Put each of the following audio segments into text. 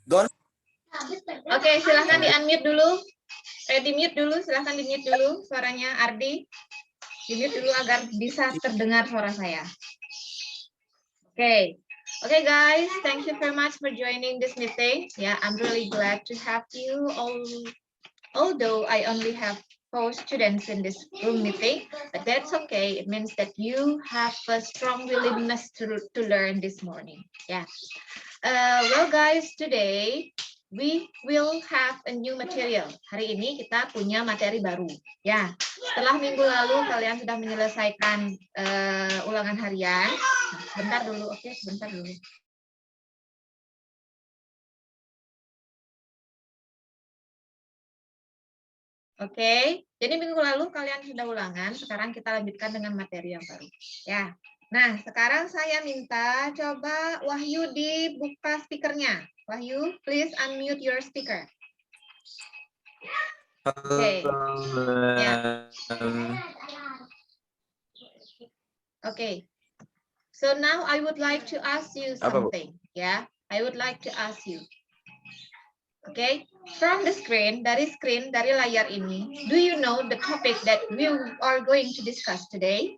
Don. Oke, silahkan di-unmute dulu. Di-mute dulu, silahkan di-mute dulu suaranya Ardi. Di-mute dulu agar bisa terdengar suara saya. Oke. Okay, guys, thank you very much for joining this meeting. Yeah, I'm really glad to have you all. Although I only have 4 students in this room meeting, but that's okay. It means that you have a strong willingness to learn this morning. Yeah. Well, guys, today we will have a new material. Hari ini kita punya materi baru. Ya, setelah minggu lalu kalian sudah menyelesaikan ulangan harian. Sebentar dulu, oke, sebentar dulu. Oke, jadi minggu lalu kalian sudah ulangan, sekarang kita lanjutkan dengan materi yang baru. Ya, nah sekarang saya minta coba Wahyu dibuka speakernya. Wahyu, please unmute your speaker. Oke. Ya. Oke. So now I would like to ask you something. Ya, I would like to ask you. Okay, from the screen, dari layar ini, do you know the topic that we are going to discuss today?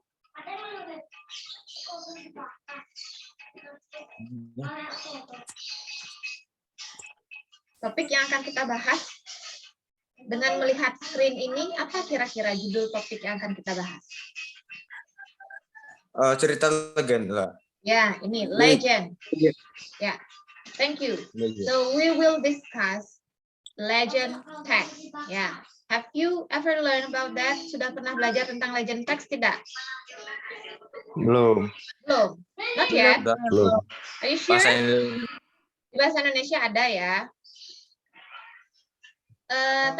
Topik yang akan kita bahas dengan melihat screen ini, apa kira-kira judul topik yang akan kita bahas? Cerita legenda. Ya, ini legend. Ya, thank you. So we will discuss legend text. Ya, have you ever learned about that? Sudah pernah belajar tentang legend text tidak? Belum. Belum. Not yet. Belum. Are you sure? Bahasa Indonesia ada ya.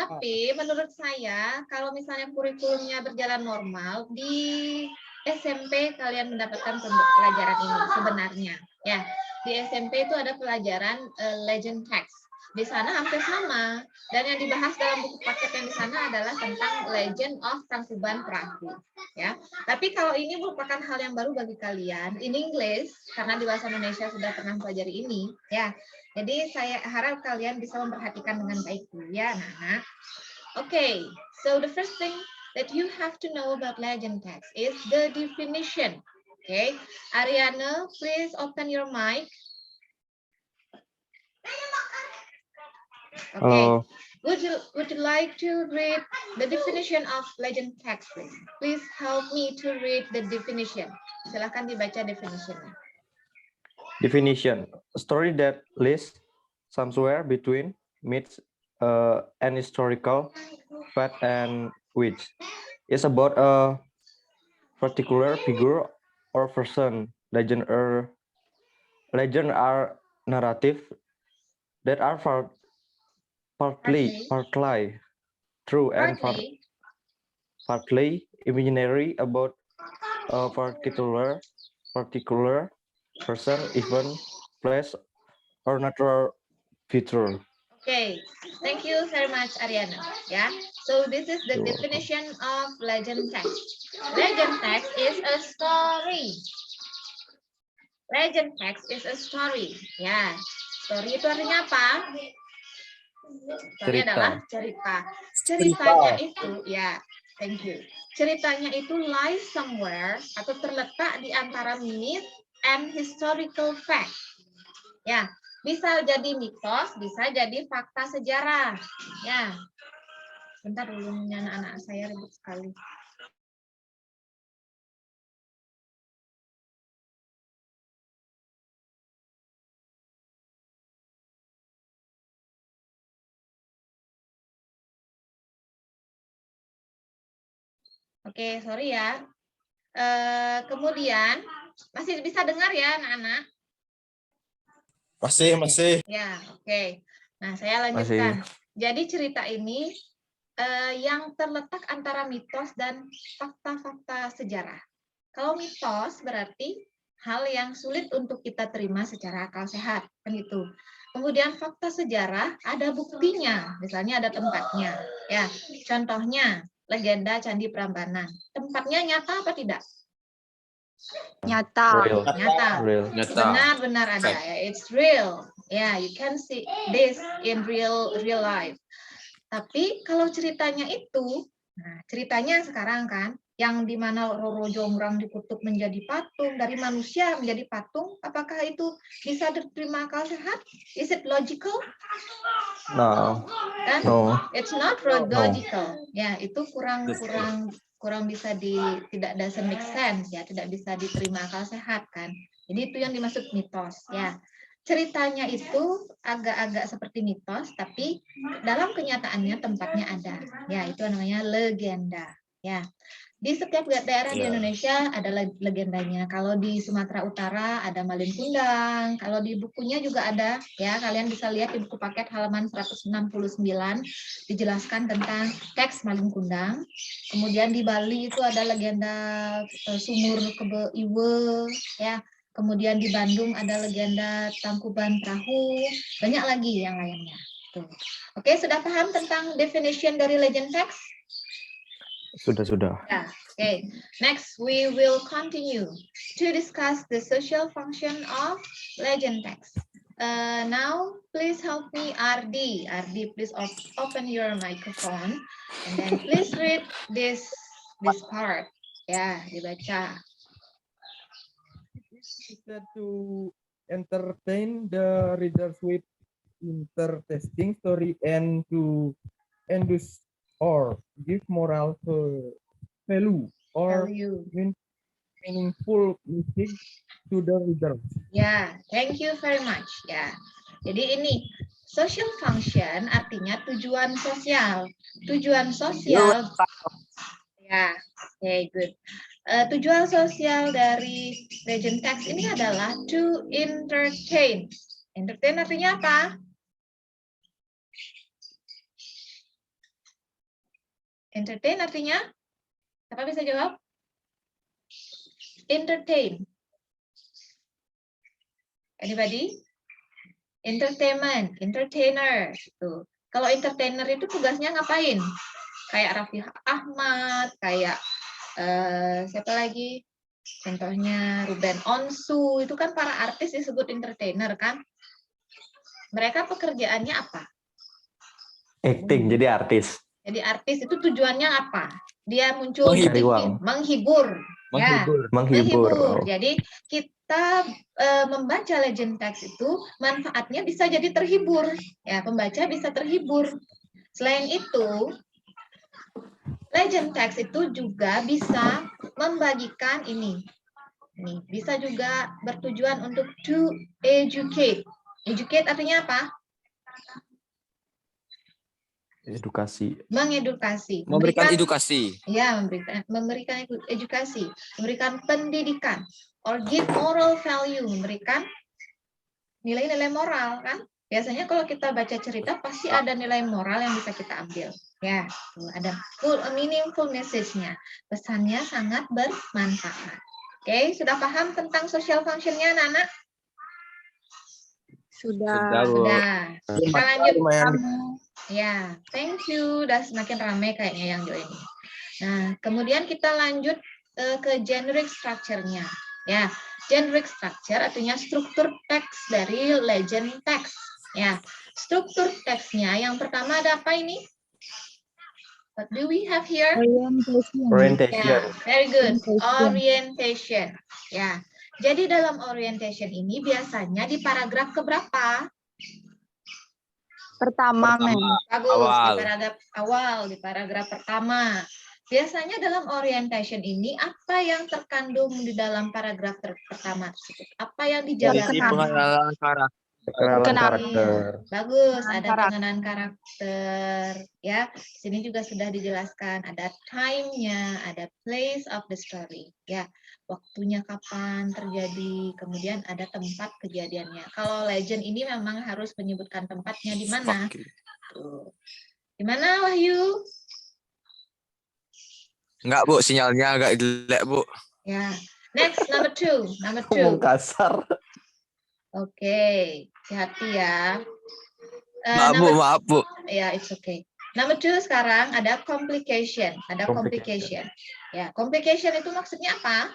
Tapi menurut saya kalau misalnya kurikulumnya berjalan normal di SMP kalian mendapatkan pelajaran ini sebenarnya ya. Di SMP itu ada pelajaran legend text. Di sana hampir sama dan yang dibahas dalam buku paket yang di sana adalah tentang Legend of Tangkuban Perahu ya. Tapi kalau ini merupakan hal yang baru bagi kalian in English karena di bahasa Indonesia sudah pernah pelajari ini ya. Jadi saya harap kalian bisa memperhatikan dengan baik dulu ya anak-anak. Okay, so the first thing that you have to know about legend text is the definition. Okay, Ariana, please open your mic. Okay, would you like to read the definition of legend text, please? Please help me to read the definition. Silakan dibaca definitionnya. Definition: a story that lies somewhere between myths and historical fact and which is about a particular figure or person. Legend are narrative that are partly true and partly imaginary about a particular person, event, place, or natural feature. Okay, thank you very much, Ariana. Yeah, so this is the definition of legend text. Legend text is a story. Legend text is a story. Ya, story itu artinya apa? Story adalah cerita. Ceritanya itu, ya, thank you. Ceritanya itu lies somewhere atau terletak di antara myth and historical fact. Ya, bisa jadi mitos, bisa jadi fakta sejarah. Ya, bentar dulu, anak-anak saya ribut sekali. Oke, sorry ya. Kemudian, masih bisa dengar ya anak-anak? Masih. Ya, oke. Nah, saya lanjutkan. Jadi cerita ini yang terletak antara mitos dan fakta-fakta sejarah. Kalau mitos berarti hal yang sulit untuk kita terima secara akal sehat, kan gitu. Kemudian fakta sejarah ada buktinya, misalnya ada tempatnya. Ya, contohnya legenda Candi Prambanan. Tempatnya nyata apa tidak? Nyata. Real. Nyata. Nyata. Benar-benar ada. Fact. It's real. Yeah, you can see this in real life. Tapi kalau ceritanya itu, nah ceritanya sekarang kan, yang dimana Roro Jonggrang dikutuk menjadi patung, dari manusia menjadi patung, apakah itu bisa diterima akal sehat? Is it logical? No. Kan? No. It's not logical. Ya, itu kurang bisa tidak doesn't make sense ya, tidak bisa diterima akal sehat kan. Jadi itu yang dimaksud mitos ya. Ceritanya itu agak-agak seperti mitos, tapi dalam kenyataannya tempatnya ada. Ya, itu namanya legenda. Ya, di setiap daerah di Indonesia ada legendanya. Kalau di Sumatera Utara ada Malin Kundang. Kalau di bukunya juga ada, ya kalian bisa lihat di buku paket halaman 169 dijelaskan tentang teks Malin Kundang. Kemudian di Bali itu ada legenda Sumur Kebe Iwe, ya. Kemudian di Bandung ada legenda Tangkuban Perahu, banyak lagi yang lainnya. Tuh. Oke, sudah paham tentang definition dari legend text? Sudah. Yeah. Okay. Next, we will continue to discuss the social function of legend text. Now, please help me, Ardi. Ardi, please open your microphone, and then please read this part. Ya, dibaca. Said to entertain the readers with interesting story and to induce or give moral value or meaningful message to the reader. Ya, thank you very much. Ya, jadi ini social function artinya tujuan sosial. Tujuan sosial. Ya, okay, good. Tujuan sosial dari legend text ini adalah to entertain. Entertain artinya apa? Entertain artinya? Siapa bisa jawab? Entertain. Anybody? Entertainment, entertainer. Gitu. Kalau entertainer itu tugasnya ngapain? Kayak Raffi Ahmad, kayak siapa lagi? Contohnya Ruben Onsu, itu kan para artis disebut entertainer kan? Mereka pekerjaannya apa? Acting, jadi artis. Jadi artis itu tujuannya apa? Dia muncul Cari di uang. menghibur. Ya, Menghibur. Jadi kita membaca legend text itu manfaatnya bisa jadi terhibur. Ya, pembaca bisa terhibur. Selain itu, legend text itu juga bisa membagikan ini. Bisa juga bertujuan untuk to educate. Educate artinya apa? Edukasi. Mengedukasi. Memberikan edukasi. Ya, memberikan edukasi, memberikan pendidikan, or give moral value, memberikan nilai-nilai moral kan? Biasanya kalau kita baca cerita pasti ada nilai moral yang bisa kita ambil. Ya, ada meaningful message-nya. Pesannya sangat bermanfaat. Oke, sudah paham tentang social function-nya, anak-anak? Sudah. Sudah. Kita lanjut. Ya, thank you. Udah semakin ramai kayaknya yang join. Nah, kemudian kita lanjut ke generic structure-nya. Ya, generic structure artinya struktur teks dari legend text. Ya, struktur teksnya yang pertama ada apa ini? What do we have here? Orientation. Ya, very good. Orientation. Ya, jadi dalam orientation ini biasanya di paragraf keberapa? Pertama, Mem. Bagus, Awal. di paragraf awal, di paragraf pertama. Biasanya dalam orientation ini, apa yang terkandung di dalam paragraf pertama tersebut? Apa yang dijabarkan? Pengenalan karakter. Perkenalan karakter. Bagus, Pengenalan ada karakter. pengenalan karakter. Ya, di sini juga sudah dijelaskan. Ada time-nya, ada place of the story. Ya, waktunya kapan terjadi, kemudian ada tempat kejadiannya. Kalau legend ini memang harus menyebutkan tempatnya di mana. Tuh. Di mana, Wahyu? Enggak, Bu, sinyalnya agak jelek, Bu. Ya, next number two. Ngomong kasar. Oke, hati-hati ya. Maaf, Bu. Ya, it's okay. Number two sekarang ada complication. Ada complication. Ya, complication itu maksudnya apa?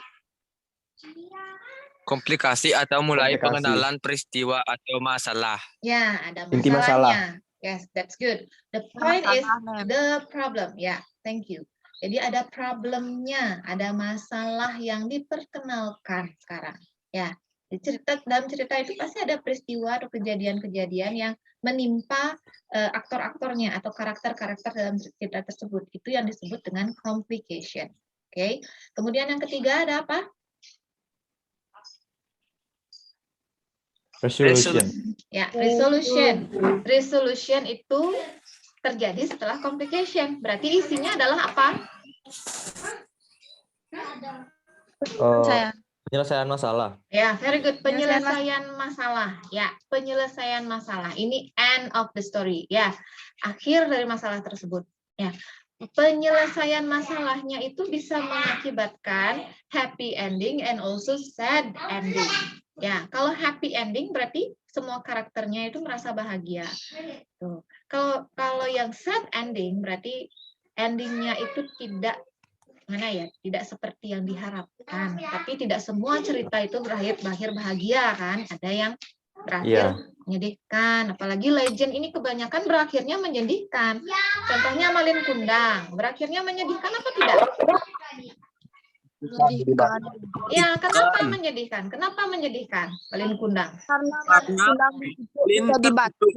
Komplikasi atau mulai Komplikasi. pengenalan peristiwa atau masalah. Ya, ada Inti masalah. masalahnya. Yes, that's good. The point is the problem. Ya, thank you. Jadi ada problemnya, ada masalah yang diperkenalkan sekarang. Ya, dalam cerita itu pasti ada peristiwa atau kejadian-kejadian yang menimpa aktor-aktornya atau karakter-karakter dalam cerita tersebut. Itu yang disebut dengan complication. Oke. Kemudian yang ketiga ada apa? Resolution. Ya, resolution. Resolution itu terjadi setelah complication. Berarti isinya adalah apa? Penyelesaian masalah. Ya, very good. Penyelesaian masalah. Ya, penyelesaian masalah. Ini end of the story. Ya, akhir dari masalah tersebut. Ya, penyelesaian masalahnya itu bisa mengakibatkan happy ending and also sad ending. Ya, kalau happy ending berarti semua karakternya itu merasa bahagia. Tuh. Kalau yang sad ending berarti endingnya itu tidak tidak seperti yang diharapkan. Tapi tidak semua cerita itu berakhir bahagia kan? Ada yang berakhir menyedihkan. Apalagi Legend ini kebanyakan berakhirnya menyedihkan. Contohnya Malin Kundang, berakhirnya menyedihkan apa tidak? Menyedihkan. Ya, kenapa menyedihkan? Kenapa menyedihkan, Malin Kundang? Karena Kundang bisa dibantu.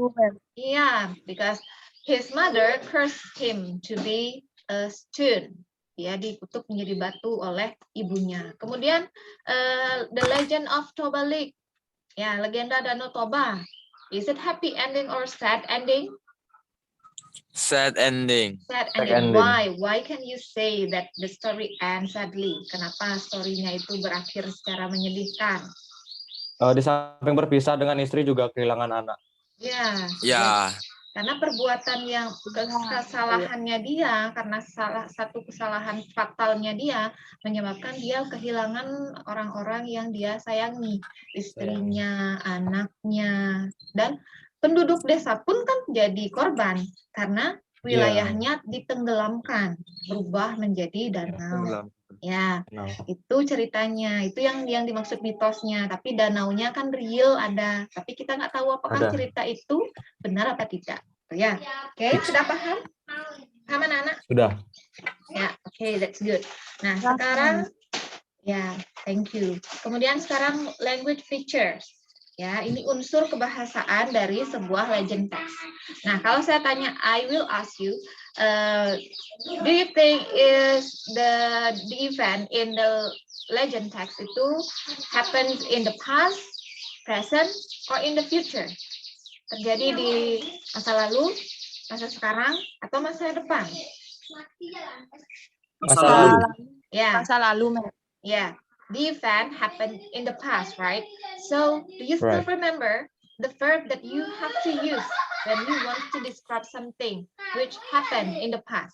Iya, because his mother cursed him to be a stone. Dia dikutuk menjadi batu oleh ibunya. Kemudian The Legend of Toba Lake. Ya, legenda Danau Toba. Is it happy ending or sad ending? Sad ending. Sad Sad ending. ending. Why? Why can you say that the story ends sadly? Kenapa story-nya itu berakhir secara menyedihkan? Di samping berpisah dengan istri juga kehilangan anak. Ya. Ya. Karena perbuatan yang kesalahannya dia, karena satu kesalahan fatalnya dia, menyebabkan dia kehilangan orang-orang yang dia sayangi. Istrinya, anaknya, dan penduduk desa pun kan jadi korban. Karena wilayahnya ditenggelamkan, berubah menjadi danau. Ya, itu ceritanya. Itu yang dimaksud mitosnya. Tapi danaunya kan real ada. Tapi kita nggak tahu apakah cerita itu benar apa tidak. Ya, oke, sudah paham? Paham anak-anak? Sudah. Ya, oke, that's good. Nah, sekarang, ya, thank you. Kemudian sekarang language features. Ya, ini unsur kebahasaan dari sebuah legend text. Nah, kalau saya tanya, I will ask you, do you think is the event in the legend text itu happens in the past, present, or in the future? Terjadi di masa lalu, masa sekarang, atau masa depan? Masa lalu. Ya. Masa lalu. Yeah. The event happened in the past, right? So, do you still remember the verb that you have to use when you want to describe something which happened in the past?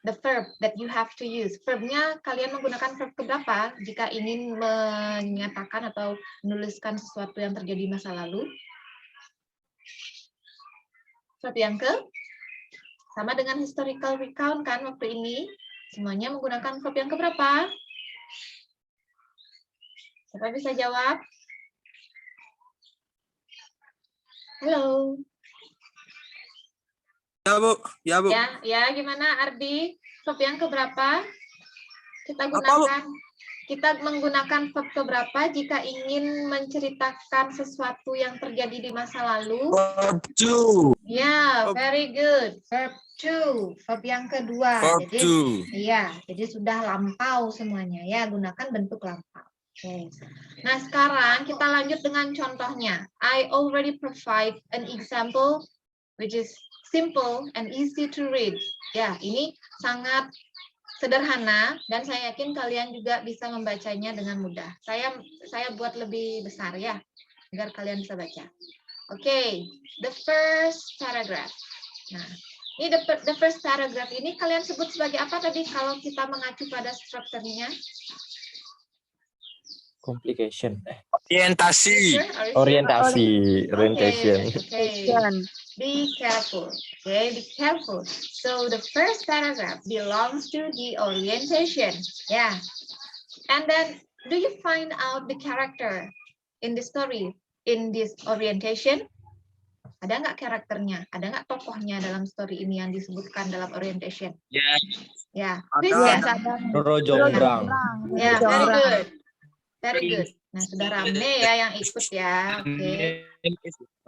The verb that you have to use. Verbnya kalian menggunakan verb keberapa jika ingin menyatakan atau menuliskan sesuatu yang terjadi masa lalu? Verb yang ke? Sama dengan historical recount kan waktu ini? Semuanya menggunakan verb yang keberapa? Siapa bisa jawab? Halo. Ya, Bu. Ya, Bu. Ya, gimana Ardi? Verb yang keberapa? Kita gunakan. Kita menggunakan verb keberapa jika ingin menceritakan sesuatu yang terjadi di masa lalu? Verb to. Ya, very good. Verb to. Verb yang kedua. Verb to. Iya, jadi sudah lampau semuanya ya, gunakan bentuk lampau. Oke. Nah, sekarang kita lanjut dengan contohnya. I already provide an example which is simple and easy to read. Ya, ini sangat sederhana dan saya yakin kalian juga bisa membacanya dengan mudah. Saya buat lebih besar ya, agar kalian bisa baca. Oke, the first paragraph. Nah, ini the first paragraph ini kalian sebut sebagai apa tadi kalau kita mengacu pada strukturnya? Complication. Orientasi. Orientasi. Orientation. Okay. Be careful. Okay, be careful. So the first paragraph belongs to the orientation. Yeah. And then, do you find out the character in the story, in this orientation? Ada nggak karakternya? Ada nggak tokohnya dalam story ini yang disebutkan dalam orientation? Yes. Ya, Ada. please Yes, ya. ada. Roro Jonggrang. Ya, very Jonggrang. good. Very good. Nah, sudah rame ya yang ikut ya. Oke.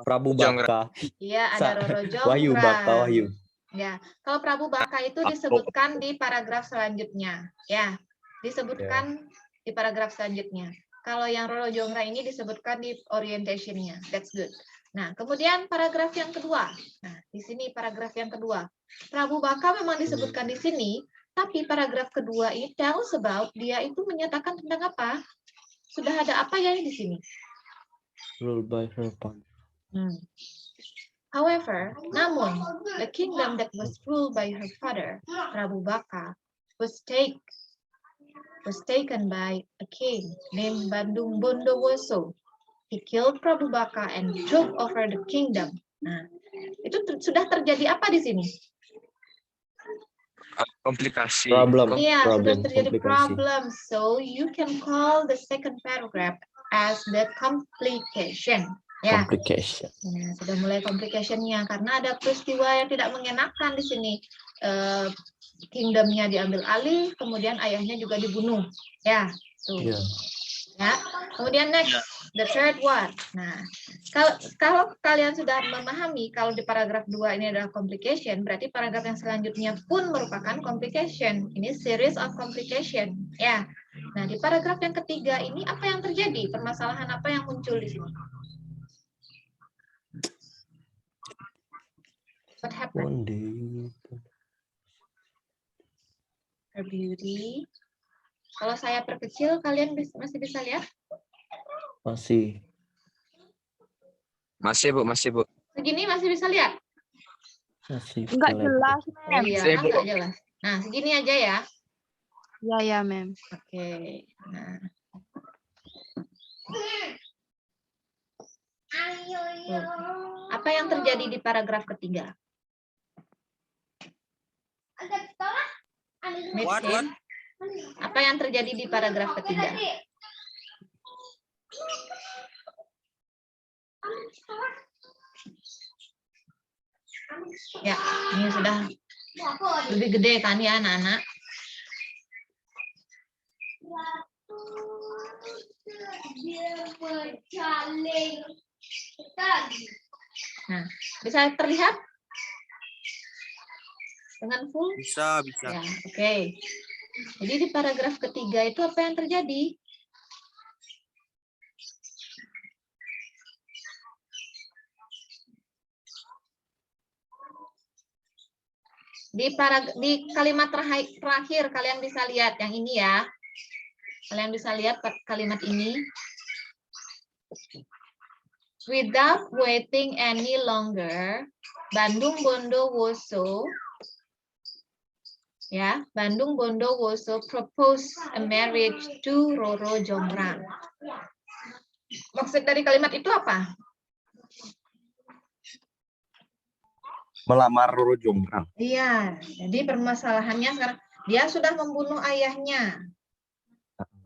Prabu Baka. Iya, ada Roro Wahyu Baka, Jonggrang. Wahyu. Ya, kalau Prabu Baka itu disebutkan di paragraf selanjutnya. Ya, disebutkan di paragraf selanjutnya. Kalau yang Roro Jonggrang ini disebutkan di orientation-nya. That's good. Nah, kemudian paragraf yang kedua. Nah, di sini paragraf yang kedua. Prabu Baka memang disebutkan di sini, tapi paragraf kedua ini tells about dia itu menyatakan tentang apa? Sudah ada apa ya di sini? Ruled by her father. However, namun, the kingdom that was ruled by her father, Prabu Baka, was taken by a king named Bandung Bondowoso. He killed Prabu Baka and took over the kingdom. Nah, itu sudah terjadi apa di sini? Komplikasi. Problem. Iya, sudah terjadi komplikasi. problem. So you can call the second paragraph as the complication. Ya. Complication. Nah, sudah mulai complication-nya karena ada peristiwa yang tidak mengenakan di sini. Kingdom-nya diambil alih, kemudian ayahnya juga dibunuh. Ya, tuh. Yeah. Ya. Kemudian next, the third one. Nah, kalau kalian sudah memahami kalau di paragraf 2 ini adalah complication, berarti paragraf yang selanjutnya pun merupakan complication. Ini series of complication. Ya. Nah, di paragraf yang ketiga ini apa yang terjadi? Permasalahan apa yang muncul di sini? What happened? One day. Her beauty. Kalau saya perkecil, kalian masih bisa lihat? Masih. Masih, Bu. Masih, Bu. Segini masih bisa lihat? Masih. Enggak jelas, Oh Mem. iya, Saya, kan Bu. nggak jelas. Nah, segini aja ya. Ya, ya, Mem. Oke. Nah. Tuh. Apa yang terjadi di paragraf ketiga? What? Apa yang terjadi di paragraf ketiga? Ya, ini sudah lebih gede kan ya anak-anak? Nah, bisa terlihat dengan full? Bisa. Ya, oke. Jadi di paragraf ketiga itu apa yang terjadi? Di kalimat terakhir kalian bisa lihat yang ini ya. Kalian bisa lihat kalimat ini. Without waiting any longer, Bandung Bondowoso proposed a marriage to Roro Jonggrang. Maksud dari kalimat itu apa? Melamar Roro Jonggrang. Iya, jadi permasalahannya sekarang dia sudah membunuh ayahnya.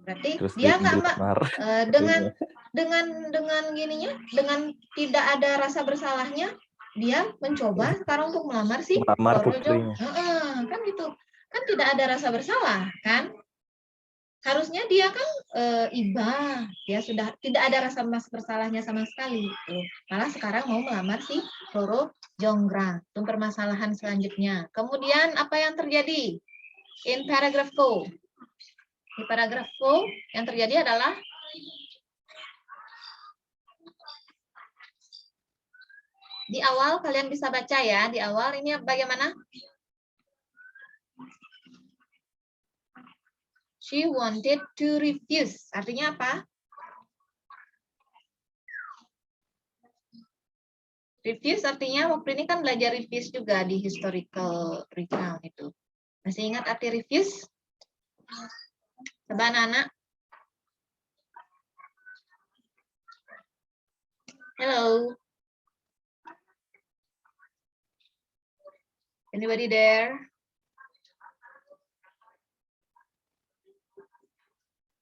Berarti Terus dia nggak dilamar. dengan gininya, dengan tidak ada rasa bersalahnya, dia mencoba sekarang untuk melamar si Melamar Roro putrinya. Jonggrang. Kan gitu, kan tidak ada rasa bersalah, kan? Harusnya dia kan iba, dia sudah tidak ada rasa bersalahnya sama sekali. Malah sekarang mau melamar si Roro Jonggrang. Itu permasalahan selanjutnya. Kemudian apa yang terjadi? In paragraph 4. Di paragraf 4 yang terjadi adalah di awal kalian bisa baca ya. Di awal ini bagaimana? She wanted to refuse. Artinya apa? Refuse artinya waktu ini kan belajar refuse juga di historical recount itu. Masih ingat arti refuse? Coba anak-anak. Hello. Anybody there?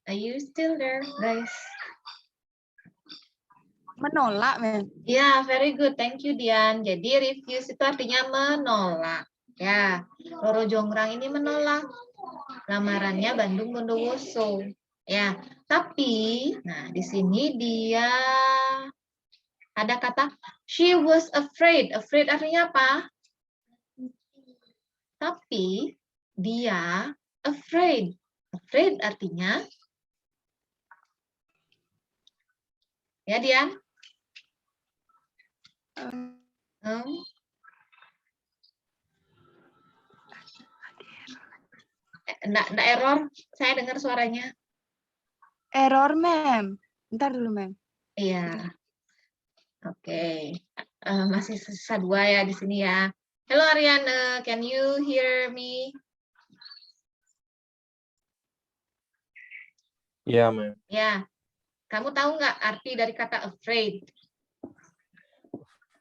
Are you still there, guys? Menolak, mem. Ya, very good. Thank you, Dian. Jadi refuse itu artinya menolak. Ya, Roro Jonggrang ini menolak lamarannya Bandung Bondowoso. Ya, tapi, nah di sini dia ada kata she was afraid. Afraid artinya apa? Tapi dia afraid. Afraid artinya, ya Dian? Enggak error, saya dengar suaranya. Error, mem. Bentar dulu, mem. Iya. Oke. Masih sisa 2 ya di sini ya. Hello Ariane, can you hear me? Yeah, ma'am. Ya. Kamu tahu nggak arti dari kata afraid?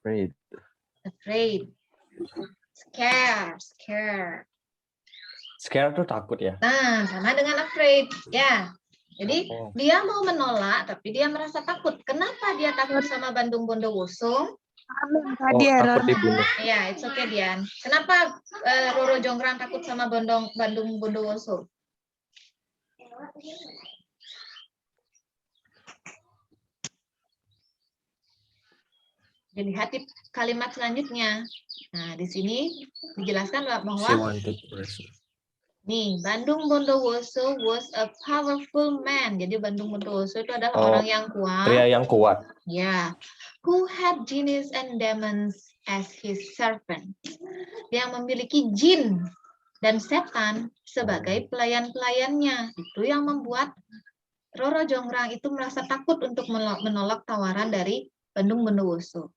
Afraid. Afraid. Scare. Scare tuh takut ya? Nah, sama dengan afraid. Ya. Jadi Oh. dia mau menolak, tapi dia merasa takut. Kenapa dia takut sama Bandung Bondowoso? Tadi error. takut dibunuh. Ya, it's okay, Dian. Kenapa Roro Jonggrang takut sama Bandung Bondowoso? Dilihat di kalimat selanjutnya. Nah, di sini dijelaskan She bahwa wanted person. nih, Bandung Bondowoso was a powerful man. Jadi Bandung Bondowoso itu adalah Oh, orang yang kuat. Pria yang kuat. Ya, who had genies and demons as his servant. Yang memiliki jin dan setan sebagai pelayan-pelayannya. Itu yang membuat Roro Jonggrang itu merasa takut untuk menolak tawaran dari Bandung Bondowoso.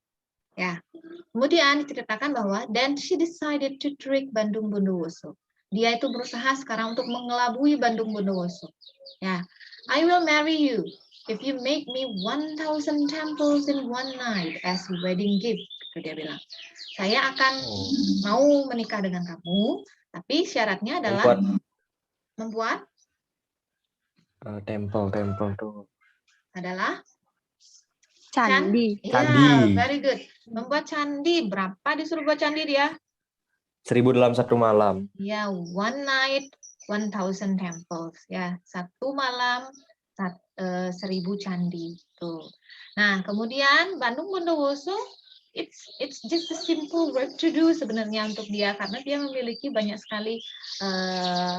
Ya. Kemudian diceritakan bahwa then she decided to trick Bandung Bondowoso. Dia itu berusaha sekarang untuk mengelabui Bandung Bondowoso. Ya, I will marry you if you make me 1,000 temples in one night as wedding gift. Itu dia bilang. Saya akan mau menikah dengan kamu, tapi syaratnya adalah membuat Temple tuh. adalah Candi. Iya, very good. Membuat candi. Berapa disuruh buat candi dia? 1000 dalam 1 malam. Ya, one night, 1,000 temples. Ya, 1 malam, 1000 candi. Tuh. Nah, kemudian Bandung Bondowoso, it's just a simple work to do sebenarnya untuk dia karena dia memiliki banyak sekali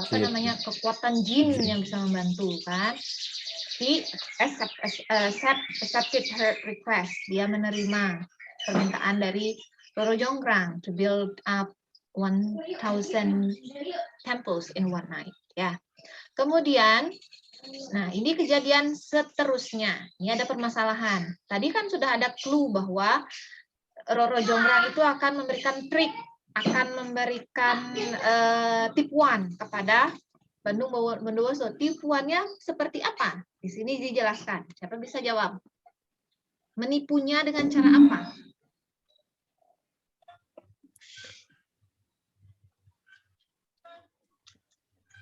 kekuatan jin yang bisa membantu kan. He accepted her request. Dia menerima permintaan dari Roro Jonggrang to build up 1,000 temples in one night. Ya. Kemudian, nah ini kejadian seterusnya. Ini ada permasalahan. Tadi kan sudah ada clue bahwa Roro Jonggrang itu akan memberikan trik, akan memberikan tipuan kepada Bandung Bondowoso. Tipuannya seperti apa? Di sini dijelaskan. Siapa bisa jawab? Menipunya dengan cara apa?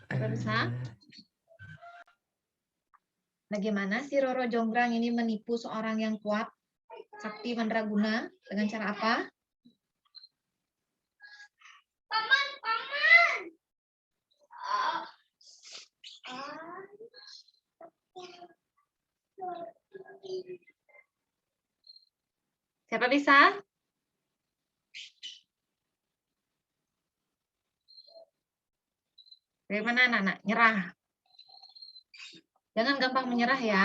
Siapa bisa? Bagaimana si Roro Jonggrang ini menipu seorang yang kuat, sakti mandraguna, dengan cara apa? Siapa bisa? Bagaimana anak-anak? Nyerah. Jangan gampang menyerah ya.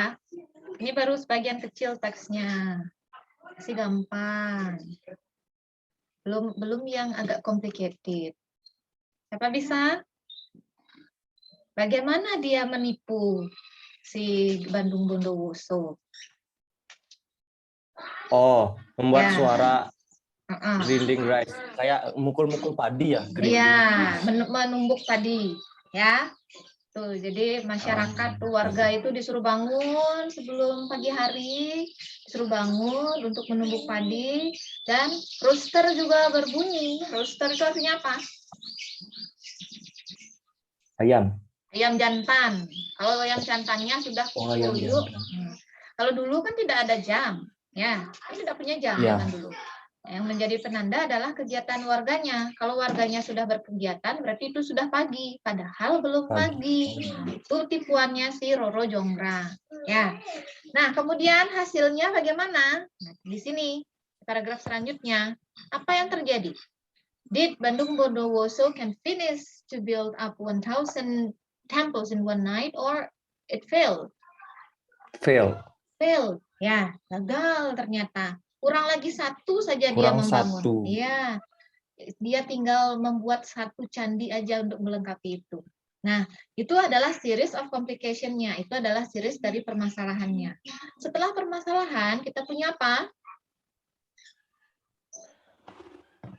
Ini baru sebagian kecil teksnya. Masih gampang. Belum yang agak complicated. Siapa bisa? Bagaimana dia menipu si Bandung Bondowoso? Oh, membuat Ya. suara grinding rice. Kayak mukul-mukul padi ya? Iya, menumbuk padi. Ya. Tuh, jadi masyarakat keluarga itu disuruh bangun sebelum pagi hari, disuruh bangun untuk menumbuk padi, dan rooster juga berbunyi. Rooster itu artinya apa? Ayam. Ayam jantan. Kalau ayam jantannya sudah Oh, ayam pukul. jantan. Kalau dulu kan tidak ada jam, ya, kan tidak punya jam Ya. kan dulu. Yang menjadi penanda adalah kegiatan warganya. Kalau warganya sudah berkegiatan, berarti itu sudah pagi. Padahal belum pagi. Nah, itu tipuannya si Roro Jonggrang. Ya. Nah, kemudian hasilnya bagaimana? Nah, di sini, paragraf selanjutnya. Apa yang terjadi? Did Bandung Bondowoso can finish to build up 1,000 temples in one night, or it failed? Fail. Failed. Ya, gagal ternyata. Kurang lagi satu saja dia Kurang membangun. satu. Iya, dia tinggal membuat satu candi aja untuk melengkapi itu. Nah, itu adalah series of complication-nya. Itu adalah series dari permasalahannya. Setelah permasalahan, kita punya apa?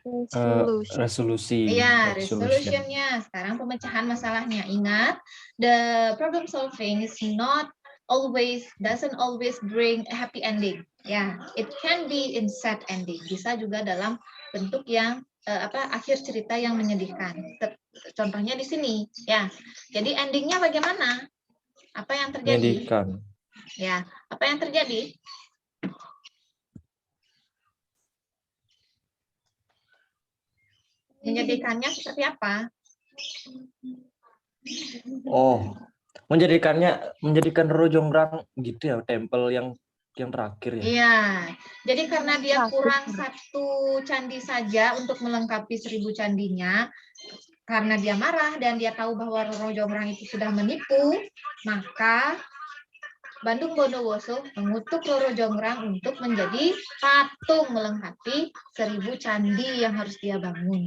Resolution. Resolusi. Iya, Resolution. resolution-nya. Sekarang pemecahan masalahnya. Ingat, the problem solving is not always, doesn't always bring a happy ending. Ya, it can be in sad ending. Bisa juga dalam bentuk yang akhir cerita yang menyedihkan. Contohnya di sini, ya. Jadi endingnya bagaimana? Apa yang terjadi? Menyedihkan. Ya, apa yang terjadi? Menyedihkannya seperti apa? Oh, menjadikan Roro Jonggrang gitu ya, tempel yang terakhir ya. Iya, jadi karena dia Terakhir. kurang satu candi saja untuk melengkapi 1000 candinya, karena dia marah dan dia tahu bahwa Roro Jonggrang itu sudah menipu, maka Bandung Bondowoso mengutuk Roro Jonggrang untuk menjadi patung melengkapi 1000 candi yang harus dia bangun.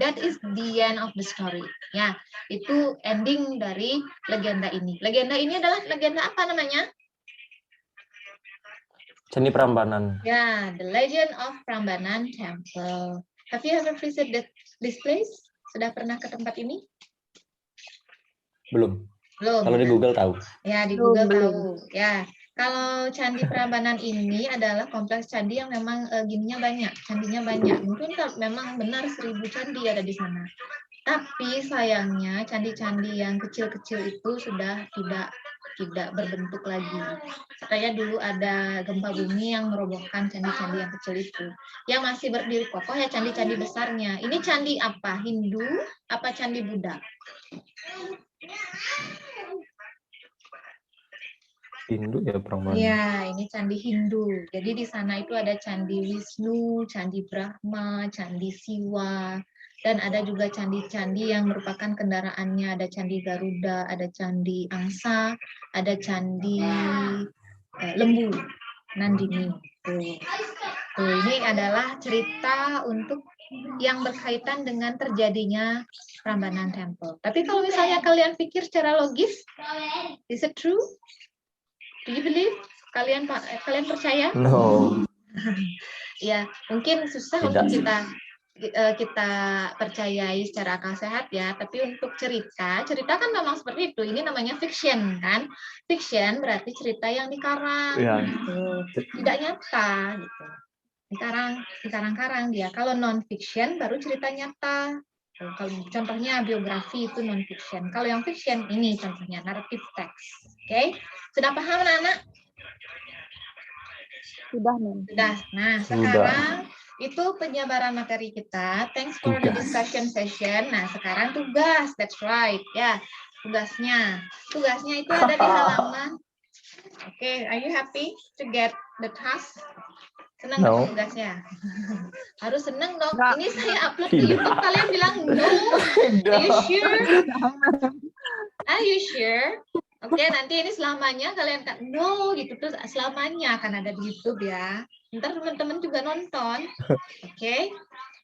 That is the end of the story. Ya, itu ending dari legenda ini. Legenda ini adalah legenda apa namanya? Candi Prambanan. Ya, The Legend of Prambanan Temple. Have you ever visited this place? Sudah pernah ke tempat ini? Belum. Belum. Kalau di Google tahu. Ya, di Belum, Google belum. tahu. Ya, kalau Candi Prambanan ini adalah kompleks candi yang memang gininya banyak, candinya banyak. Mungkin kalau memang benar 1000 candi ada di sana. Tapi sayangnya candi-candi yang kecil-kecil itu sudah tidak berbentuk lagi. Katanya dulu ada gempa bumi yang merobohkan candi-candi yang kecil itu. Yang masih berdiri kokoh ya candi-candi besarnya. Ini candi apa? Hindu apa candi Buddha? Hindu ya Prambanan. Ya, ini candi Hindu. Jadi di sana itu ada candi Wisnu, candi Brahma, candi Siwa, dan ada juga candi-candi yang merupakan kendaraannya. Ada candi Garuda, ada candi Angsa, ada candi Lembu, Nandini. Tuh, ini adalah cerita untuk yang berkaitan dengan terjadinya Prambanan Temple. Tapi kalau misalnya kalian pikir secara logis, is it true? Do you believe? Kalian percaya? No. Ya, mungkin susah Tidak. untuk kita percayai secara akal sehat ya. Tapi untuk cerita kan memang seperti itu. Ini namanya fiction kan? Fiction berarti cerita yang dikarang, Ya. gitu. Tidak nyata, gitu. Dikarang-karang dia. Kalau non fiction baru cerita nyata. Kalau contohnya biografi itu non fiction. Kalau yang fiction ini contohnya narrative text. Oke? Sudah paham anak-anak? Sudah, Mem. Sudah. Nah, sekarang itu penyebaran materi kita. Thanks for the Tugas. discussion session. Nah, sekarang tugas. That's right. Ya, tugasnya. Tugasnya itu ada di halaman. Oke, are you happy to get the task? Senang No. dong tugasnya? Harus senang dong. Nggak. Ini saya upload di Tidak. YouTube, kalian bilang no. Are you sure? Are you sure? Oke, nanti ini selamanya kalian kan no gitu terus selamanya akan ada di YouTube ya. Ntar teman-teman juga nonton. Oke.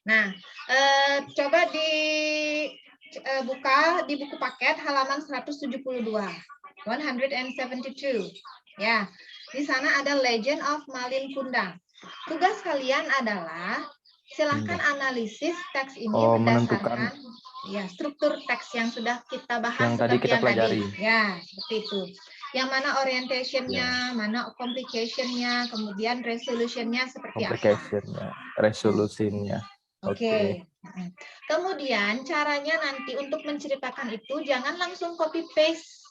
Nah, coba buka di buku paket halaman 172. 172. Ya. Di sana ada Legend of Malin Kundang. Tugas kalian adalah silahkan analisis teks ini berdasarkan ya struktur teks yang sudah kita bahas Yang tadi seperti kita yang pelajari. Ya, seperti itu. Yang mana orientation-nya, mana complication-nya, kemudian resolution-nya seperti apa. Complication-nya, resolusinya. Oke. Kemudian caranya nanti untuk menceritakan itu jangan langsung copy paste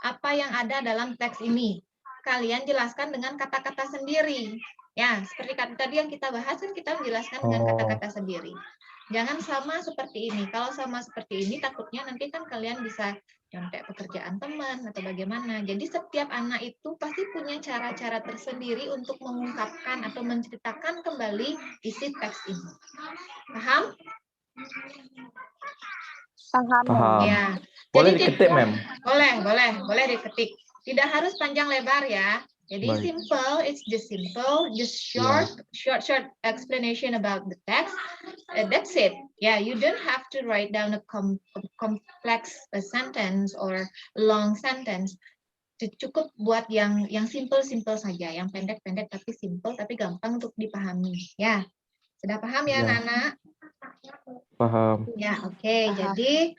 apa yang ada dalam teks ini. Kalian jelaskan dengan kata-kata sendiri. Ya, seperti tadi yang kita bahas kan kita menjelaskan dengan kata-kata sendiri. Jangan sama seperti ini. Kalau sama seperti ini takutnya nanti kan kalian bisa contek pekerjaan teman atau bagaimana. Jadi setiap anak itu pasti punya cara-cara tersendiri untuk mengungkapkan atau menceritakan kembali isi teks ini. Paham? Paham. Paham. Ya. Boleh Jadi diketik, Mem? boleh diketik. Tidak harus panjang lebar ya. Jadi Baik. simple, it's just simple, just short explanation about the text. That's it. Yeah, you don't have to write down a complex sentence or long sentence. Cukup buat yang simple saja, yang pendek-pendek tapi simple tapi gampang untuk dipahami. Ya, sudah paham ya, Ya. anak-anak? Paham. Ya, oke. Jadi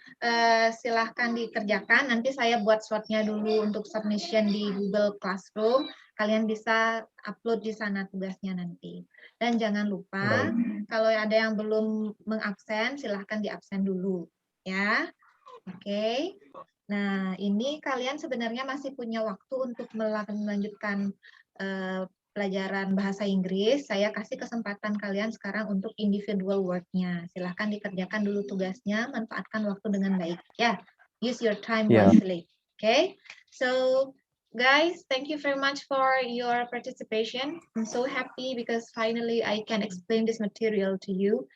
silahkan dikerjakan. Nanti saya buat slotnya dulu untuk submission di Google Classroom. Kalian bisa upload di sana tugasnya nanti. Dan jangan lupa, kalau ada yang belum mengabsen, silahkan diabsen dulu. Ya, oke. Nah, ini kalian sebenarnya masih punya waktu untuk melanjutkan pelajaran bahasa Inggris. Saya kasih kesempatan kalian sekarang untuk individual work-nya. Silahkan dikerjakan dulu tugasnya, manfaatkan waktu dengan baik. Ya, use your time wisely. Okay, so guys, thank you very much for your participation. I'm so happy because finally I can explain this material to you.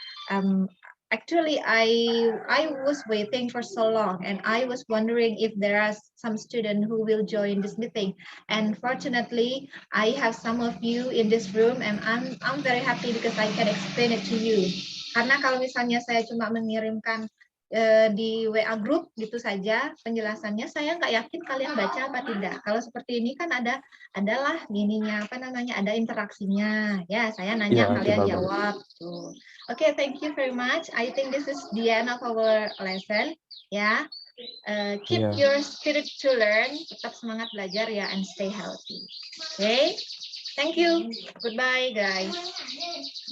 Actually, I was waiting for so long, and I was wondering if there are some students who will join this meeting. And fortunately, I have some of you in this room, and I'm very happy because I can explain it to you. Karena kalau misalnya saya cuma mengirimkan di WA group gitu saja penjelasannya, saya nggak yakin kalian baca apa tidak. Kalau seperti ini kan adalah gininya apa namanya, ada interaksinya. Ya, saya nanya kalian jawab. Tuh. Okay, thank you very much. I think this is the end of our lesson. Ya, keep your spirit to learn. Tetap semangat belajar ya, and stay healthy. Okay, thank you. Goodbye, guys.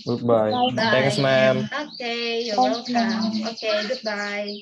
Goodbye. Bye. Thanks, ma'am. Okay, you're welcome. Okay, goodbye.